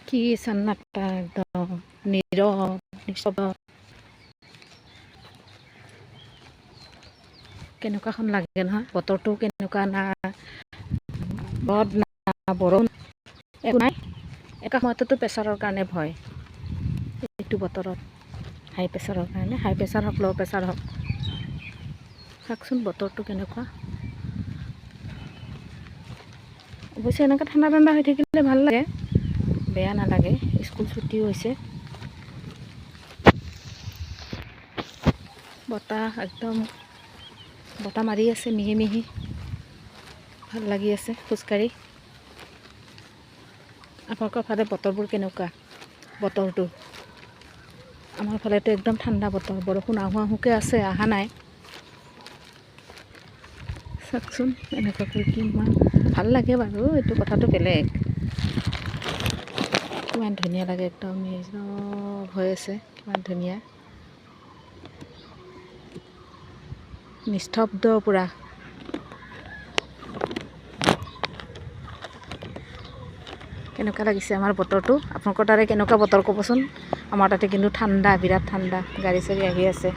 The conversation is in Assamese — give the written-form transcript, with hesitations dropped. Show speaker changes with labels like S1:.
S1: কি চান্নাটা একদম নীৰৱ নিস্তব্ধ কেনেকুৱাখন লাগে নহয়। বতৰটো কেনেকুৱা না ৰ'দ না বৰষুণ একো নাই। একা সময়ততো প্ৰেছাৰৰ কাৰণে ভয়। এইটো বতৰত হাই প্ৰেছাৰৰ কাৰণে, হাই প্ৰেছাৰ হওক ল' প্ৰেছাৰ হওক। চাওকচোন বতৰটো কেনেকুৱা। অৱশ্যে এনেকৈ ঠাণ্ডা ঠাণ্ডা হৈ থাকিলে ভাল লাগে, বেয়া নালাগে। স্কুল ছুটিও হৈছে। বতাহ একদম বতাহ মাৰি আছে মিহি মিহি, ভাল লাগি আছে খোজকাঢ়ি। আপোনালোকৰ ফালে বতৰবোৰ কেনেকুৱা? বতৰটো আমাৰ ফালেতো একদম ঠাণ্ডা বতৰ, বৰষুণ আহোঁ আহোঁকৈ আছে, অহা নাই। চাওকচোন এনেকুৱাকৈ কিমান ভাল লাগে বাৰু, এইটো কথাটো বেলেগ। কিমান ধুনীয়া লাগে, একদম নীৰৱ হৈ আছে, কিমান ধুনীয়া নিস্তব্ধ পূৰা। কেনেকুৱা লাগিছে আমাৰ বতৰটো? আপোনালোকৰ তাৰে কেনেকুৱা বতৰ ক'বচোন। আমাৰ তাতে কিন্তু ঠাণ্ডা, বিৰাট ঠাণ্ডা। গাড়ী চাড়ী আহি আছে।